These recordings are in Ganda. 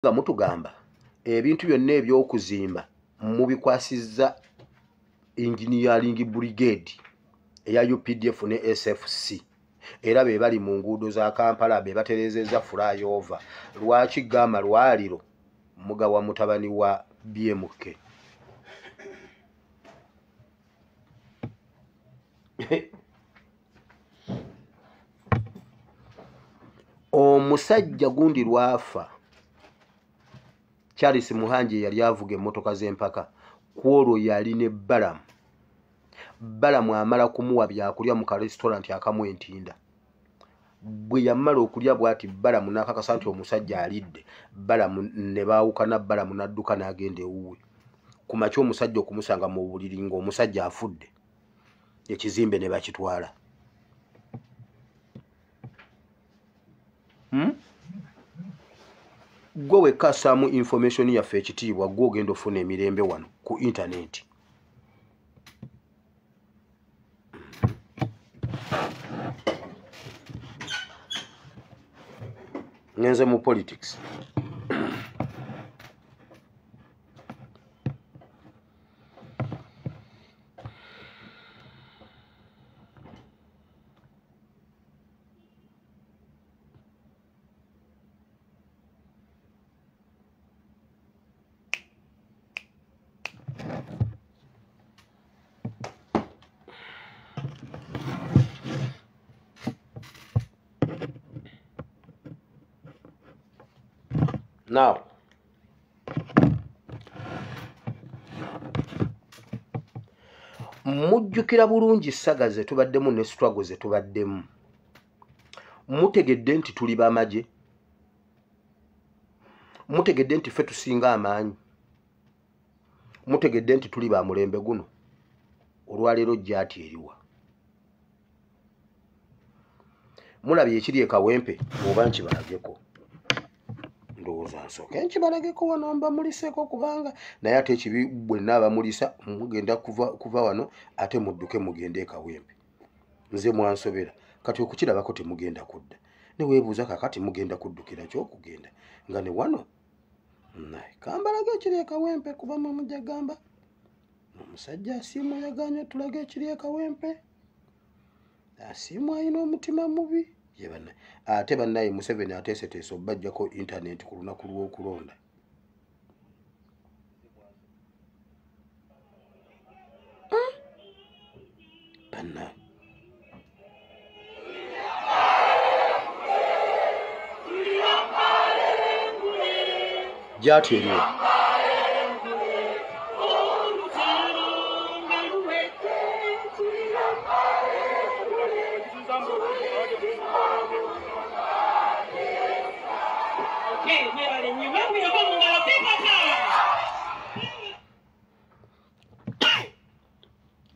nga mutugamba ebintu byonna eby'okuzimba mubikwasizza engineering brigade eya UPDF ne SFC era be bali mu nguudo za Kampala be baterezeza flyover lwaki gama lwaliro mugawa mutabani wa BMK omusajja gundi lwafa Charles Muhanje yali avuga emmotoka z'empaka kwolwo yali ne Balamu amala kumuwa byakulya mu ka restaurant akamu entinda bwe yamala okulya bwati Balamu n'akakasa nti omusajja alidde Balamu ne baawukana Balamu n'adduka n'agenda ewuwe ku makya omusajja okumusanga mu buliri ng'omusajja afudde ekizimbe ne bakitwala gwe wekasaamu information yaffe ekitiibwa gwe ogenda ofuna emirembe wano ku internet ngenze mu politics now mujjukira bulungi saga ze tubaddemu ne struggle ze tubaddemu mutegedde nti tuli bamaje mutegedde nti ffe tusinga amaanyi mutegedde nti tuli ba mulembe guno olwaleero jjaati eriwa mulabye ekiri ekawempe oba nkibalageko ndowooza nsooke nkibalageko wano mba muliseko kubanga naye ate ekibi bwe naaba mulisa mugenda kuva wano ate mudduke mugende ekawempe nze mwansobera kati okukirabako temugenda kudda ne weebuuza kakati mugenda kuddukira kyokugenda nga ne wano naye kambalage ekiri ekawempe kuba mujja gamba omusajja asiimwa yaganya tulage ekiri ekawempe asiimwa alina omutima mubi yebana ate bannaye Museveni ateeseteese obbajjako internet ku lunaku lw'okulonda bannaye jjaati eriwo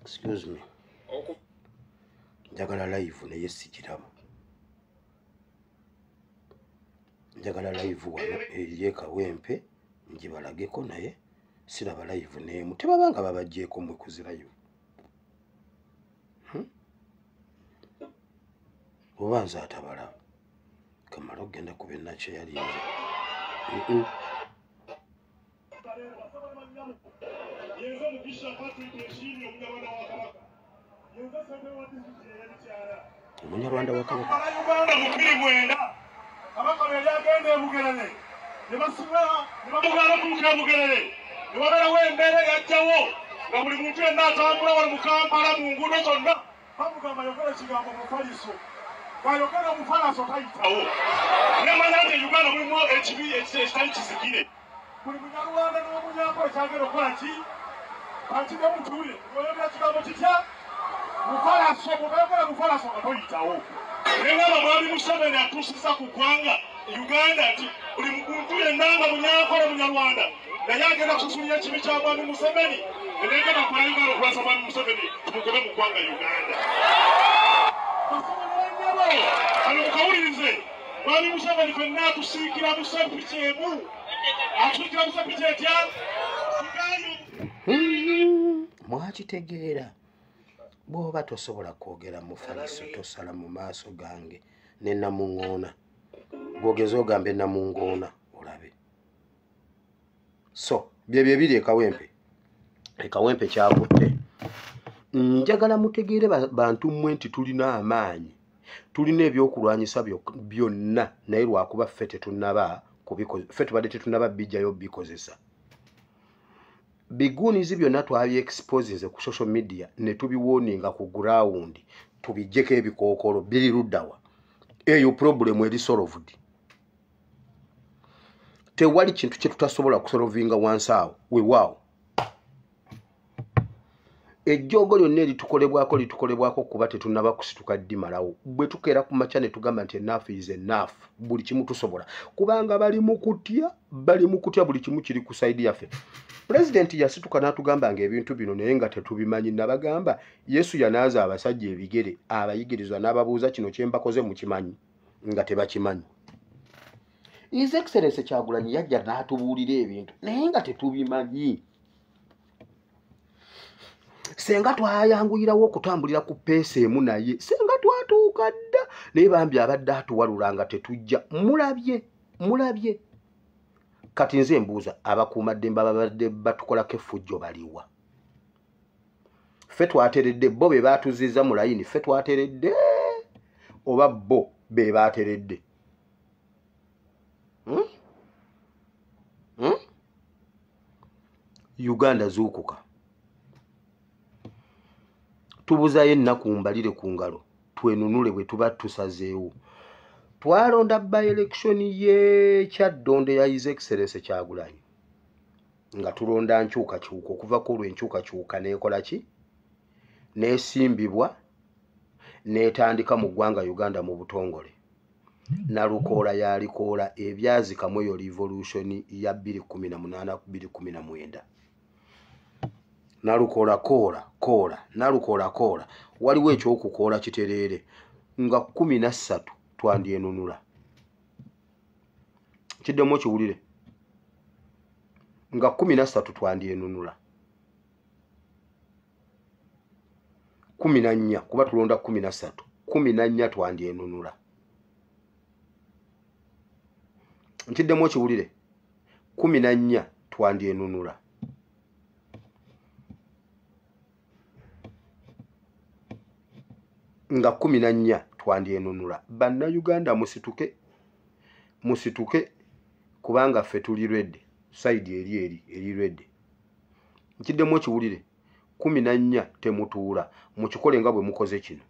excuse me njagala live naye sikirabo njagala live wano eri ekawempe ngibalageko naye siraba live neemu tebabanga babajjeeko mwe kuzirayo oba nze atabalaba kamala okgenda kuba enakye yalinze omunyarwanda wa kabaka Kabaka yali agenda e Bugerere ne basubira ne bamugala okutuuka e Bugerere ne wabeerawo embeera yajjawo nga buli muntu yenna atambula wano mu Kampala mu nguudo zonna bamugamba yogera ekigambo mufaliso bw'ayogera omufalaso tayitawo nemanya nti Uganda mulimu ekibi ekitali kisigire buli munyarwanda n'omunyako ekyagenda okukola ki kakide mutuule oyogera kigambo kitya mufalaso bw'oyogera mufalaso nga toyitawo Nenga mwami Museveni atuusiza ku ggwanga Uganda ati buli muntu yenna nga munyakola munyarwanda naye agenda kususulira ekibi kya mwami Museveni negenda kola Uganda okulasa mwami Museveni tumugobe mu ggwanga Uganda ano mukawulirize mwami Museveni fenna atusiikira musapiki emu atusiikira musapiki etya mwakitegeera bw'oba tosobola kwogera mu faliso tosala mu maaso gange ne namuŋŋoona bw'ogeza ogambe namuŋŋoona olabe So bye biri ekawempe kyakutte. Njagala mutegeere bantu mmwe nti tulina amaanyi, tulina ebyokulwanyisa byonna, naye lwakuba ffe tetunnaba ffe tubadde tetunnaba bijjayo bikozesa. Biguunizi byonna twabyeexposinze ku social media ne tubiwooninga ku ground, tubijjeko ebikookolo biri luddawa. Eyo problem eri solved. Tewali kintu kye tutasobola kusolvinga wansi awo weewaawo. Ejjoogo lyonna eritukolebwako kuba tetunnaba kusituka ddimalawo. Bwe tukeera ku makya ne tugamba nti enough is enough, buli kimu tusobola. Kubanga bali mu kutya buli kimu kiri ku saidi yaffe. President yasituka n'atugamba ng'ebintu bino naye nga tetubimanyi. Nabagamba Yesu yanaaza abasajja ebigere, abayigirizwa n'ababuuza kino kye mbakoze mukimanyi, nga tebakimanyi. His Excellency Kyagulanyi yajja n'atubuulira ebintu naye nga tetubimanyi. Senga twayanguyirawo okutambulira ku peesa emu naye, senga twatuuka dda naye bambi abadde atuwalula nga tetujja. Mulabye. Kati nze mbuuza, abakuumaddembe ababadde batukolako effujjo baliwa? Ffe twateredde, bo be baatuzizza mu layini, ffe twateredde oba bo be baateredde? Uganda zuukuka. Tubuzayo ennaku mbalire ku ngalo, twenunule bwe tuba tusazeewo. Twalonda by election ye Kyaddondo ya His Excellency Kyagulanyi nga tulonda nkyukakyuka, okuva ku lw'enkyukakyuka n'ekola ki? N'esimbibwa n'etandika mu ggwanga Uganda mu butongole. Nalukoola yalikoola ebyazikamu eyo revolution ya 2018-2019. Nalukoola koola waliwo ekyokukoola kitereere nga 13 twandyenunula. Kiddemu kiwulire nga 13 twandyenunula. 14 kuba tulonda 13, 14 twandyenunula. Kiddemu kiwulire 14 twandyenunula. Nga 14 twandyenunula. Bannayuganda musituke kubanga ffe tuli ready, side eri ready. Nkiddemu kiwulire 14 temutuula, mukikole nga bwe mukoze kino.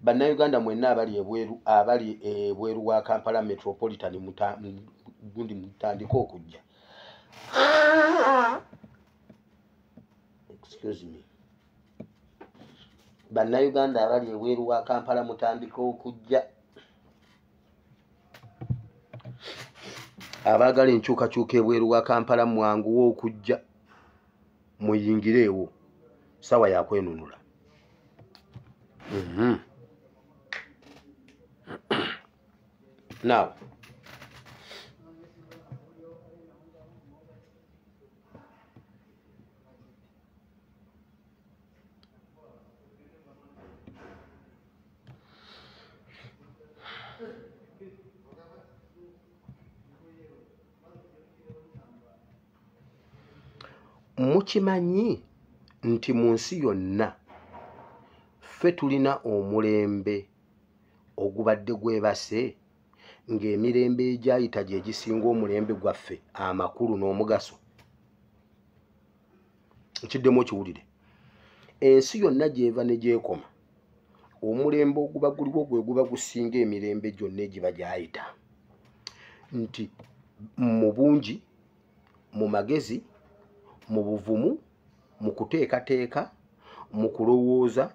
Bannayuganda mwenna abali ebweru wa Kampala Metropolitan gundi mutandika okujja. Excuse me. Bannayuganda abali ebweru wa Kampala mutandika okujja. Abaagala enkyukakyuka ebweru wa Kampala mwanguwa okujja, muyingireewo, sawa ya kwenunula. Now, mukimanyi nti mu nsi yonna ffe tulina omulembe ogubadde gwebase ng'emirembe egyayita gye gisinga omulembe gwaffe amakulu n'omugaso. Kiddemu kiwulire ensi yonna gyeva ne gyekoma, omulembe oguba guliwo gwe guba gusinga emirembe gyonna egiba gyayita. Nti mu bungi, mu magezi, mu buvumu, mu kuteekateeka, mu kulowooza,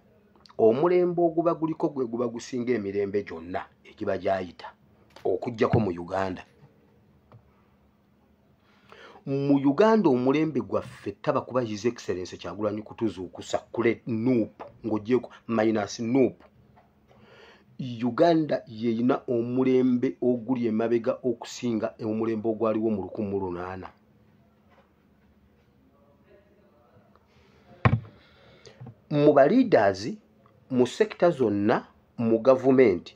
omulembe oguba guliko gwe guba gusinga emirembe gyonna egiba gyayita, okuggyako mu Uganda. Mu Uganda omulembe gwaffe taba kuba His Excellency Kyagulanyi kutuzuukusa kule nuupu ng'ogyeko minus nuupu. Uganda yeyina omulembe oguli emabega okusinga omulembe ogwaliwo mu 1800. Mu ba leaders mu sector zonna mu government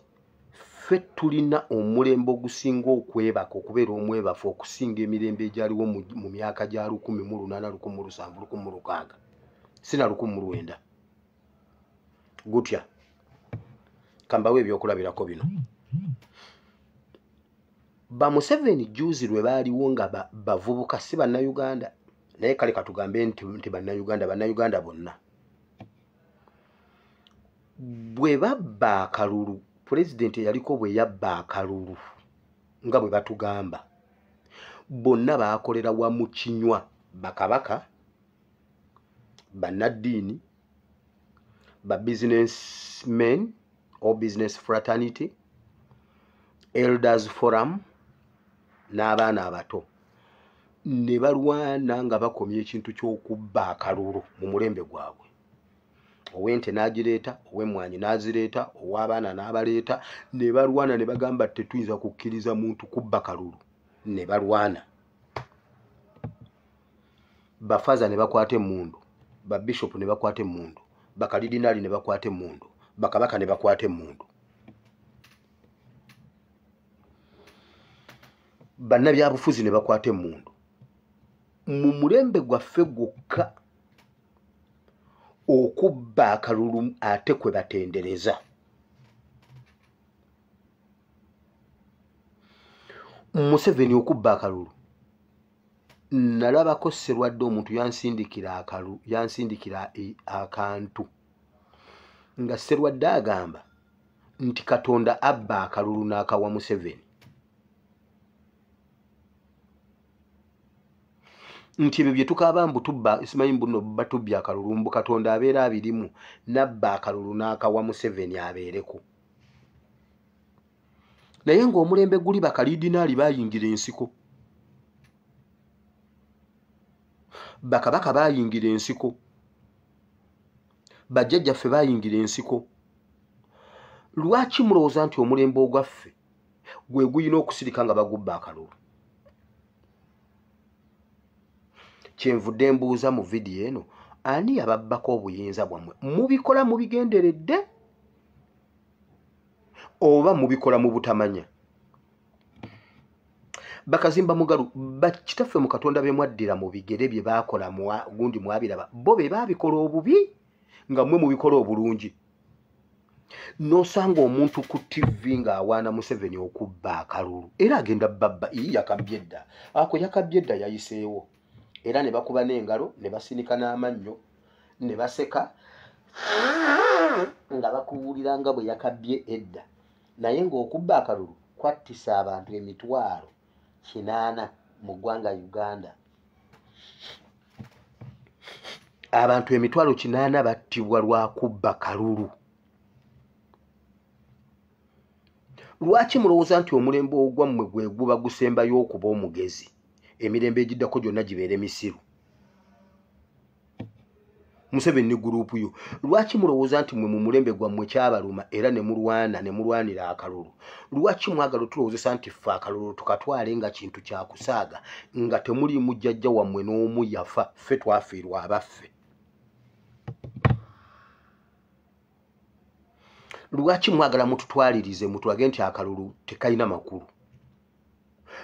ffe tulina omulembe ogusinga okwebaka okubeera omwebafu okusinga emirembe egyaliwo mu myaka gya 1800 1700 1600 sina 1900 gutya kambawe ebyokulabirako bino ba Museveni juzi lwe baaliwo nga bavubuka si bannayuganda naye kale katugambe nti bannayuganda bonna bwe babba akalulu pulezidenti yaliko bwe yabba akalulu nga bwe batugamba bonna baakolera wamu kinywa bakabaka bannaddiini ba businessmen or business fraternity elders forum n'abaana abato ne balwana nga bakomye ekintu ky'okubba akalulu mu mulembe gwabwe ow'ente n'agireeta ow'emmwanyi n'azireeta ow'abaana n'abaleeta ne balwana ne bagamba tetuyinza kukkiriza muntu kubba kalulu ne balwana bafaza ne bakwata emmundu babishopu ne bakwata emmundu bakalidinaali ne bakwata emmundu bakabaka ne bakwata emmundu bannabyabufuzi ne bakwata emmundu mu mulembe gwaffe gwokka okubba akalulu ate kwe batendereza Museveni okubba akalulu nalabako Sserwadde omuntu yansindikira akantu nga Sserwadde agamba nti Katonda abba akalulu n'akawa Museveni nti ebyo bye tukaaba mbu tubba simanyi mbuno batubbi akalulu mbu Katonda abeera abirimu nabba akalulu n'akawa Museveni abeereko naye ng'omulembe guli bakalidinaali bayingira ensiko bakabaka bayingira ensiko bajjajjaffe bayingira ensiko lwaki mulowooza nti omulembe ogwaffe gwe guyina okusirika nga bagubba akalulu kyenvudde mbuuza mu vidiyo eno ani yababbako obuyinza bwammwe mubikola mubigenderedde oba mubikola mu butamanya bakazimba mugalu bakitaffe mu Katonda be mwaddira mu bigere bye baakola gundi mwabiraba bo be baabikola obubi nga mmwe mubikola obulungi nosanga omuntu ku TV ng'awaana Museveni okubba akalulu era agenda babba yakabye edda ako yakabye edda yayiseewo era ne bakuba n'engalo ne basinika n'amannyo ne baseka nga bakuwulira nga bwe yakabye edda naye ng'okubba akalulu kwattisa abantu 80,000 mu ggwanga Uganda abantu 80,000 battibwa lwa kubba kalulu lwaki mulowooza nti omulembe ogwammwe gwe guba gusembayo okuba omugezi emirembe egiddako gyonna gibeere misiru Museveni ne guruupu yo lwaki mulowooza nti mwe mu mulembe gwammwe kyabaluma era ne mulwanira akalulu lwaki mwagala tulowoozesa nti ffe akalulu tukatwale nga kintu kya kusaaga nga temuli mujjajja wammwe n'omu yafa ffe twafiirwa abaffe lwaki mwagala mututwalirize mutulage nti akalulu tekayina makulu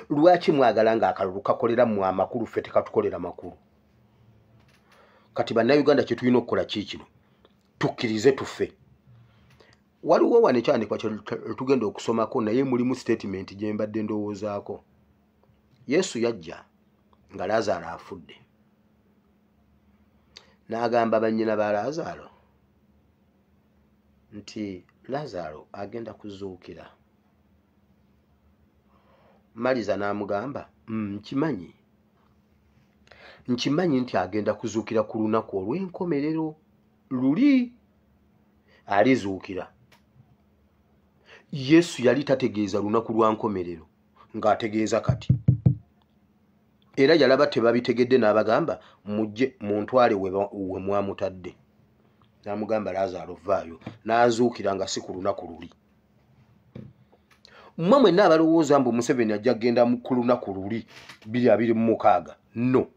lwaki mwagala nga akalulu kakolera mu amakulu ffe tekatukolera makulu kati bannayuganda kye tulina okukola kikino tukkirize tuffe waliwo wano ekyandikwa tugenda okusomako naye mulimu statement gye mbadde ndowoozaako Yesu yajja nga Laazaalo afudde n'agamba bannyina ba Laazaalo nti Laazaalo agenda kuzuukira Maliza n'amugamba nkimanyi nti agenda kuzuukira ku lunaku olw'enkomerero luli alizuukira Yesu yali tategeeza lunaku lwa nkomerero ng'ategeeza kati era yalaba tebabitegedde n'abagamba mujje muntwale we mwamutadde n'amugamba Laazaalo vaayo n'azuukira nga si ku lunaku luli mmwe mwenna abalowooza mbu Museveni ajja kgenda ku lunaku luli 2026 no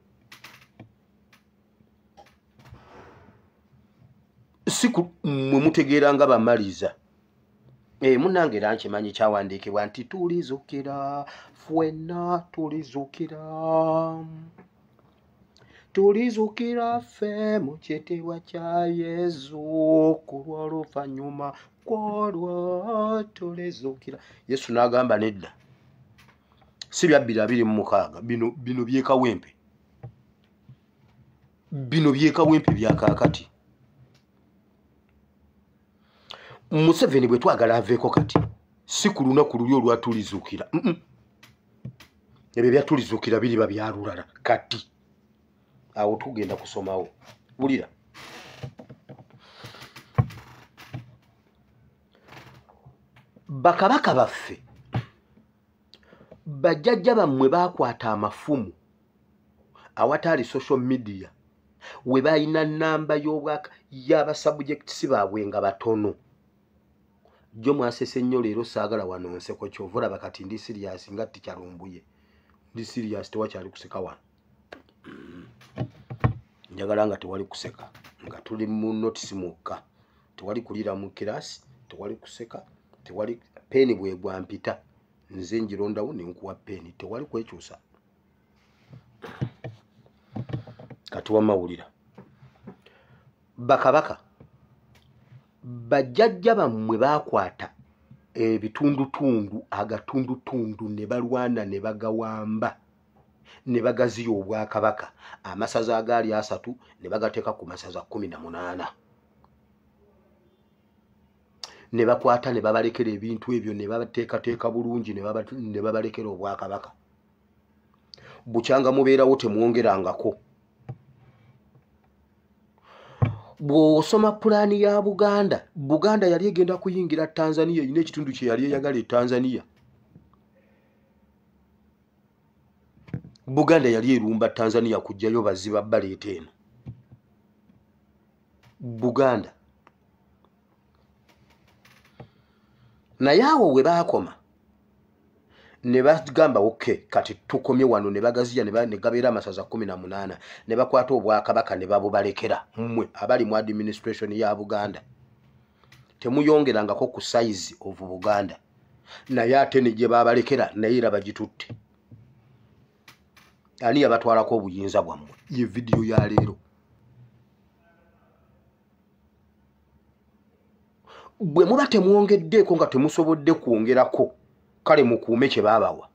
si mwe mutegeera nga bamaliza Munnange era nkimanyi kyawandiikibwa nti tulizukira ffenna tulizukira ffe mu kitiibwa kya Yesu ku lw'oluvannyuma kwolwo tulizukira. Yesu n'agamba nedda, si bya 2026 bino byekawempe, bino byekawempe bya kaakati. Museveni bwe twagala aveeko kati si ku lunaku luli olwatulizukira. Ebyo byatulizukira biriba byalulala kati. Awo tugenda kusomawo. Wulira. Bakabaka baffe bajjajja bammwe bakwata amafumu awataali social media we balina namba y'abasubjects baabwe nga batono. Jo mwasese nnyo leero saagala wano nseko kyovula bakati ndi serious nga tikyalumbuye. Ndi serious tewakyali kuseka wano. Njagala nga tewali kuseka nga tuli mu notice mukka. Tewali kulira mu kirasi, tewali kuseka, tewali peni bwe gwampita. Nze njirondawo ne nkuwa peni, tewali kwekyusa. Kati wamawulira. Bakabaka bajjajja bammwe bakwata ebitundutundu agatundutundu ne balwana ne bagawamba ne bagaziya obwakabaka amasaza agaali 3 ne bagateeka ku masaza 18 ne bakwata ne babalekera ebintu ebyo ne babateekateeka bulungi ne babalekera obwakabaka. Bukyanga mubeerawo temwongerangako. Bw'osoma pulaani ya Buganda yali egenda kuyingira Tanzania, ine ekitundu kye yali eyagala Tanzania. Buganda yali erumba Tanzania kujjayo baziba baleeta eno. Buganda. Naye awo we baakoma ne bagamba okay kati tukomye wano ne bagaziya ne gabeera amasaza 18 ne bakwata obwakabaka ne babubalekera mmwe abali mu administration ya Buganda. Temuyongerangako ku size of Buganda. Naye ate ne gye babalekera naye era bagitutte. Ani yabatwalako obuyinza bwammwe? Ye video ya leero. Bwe muba temwongeddeeko nga temusobodde kwongerako kale mukuume kye baabawa.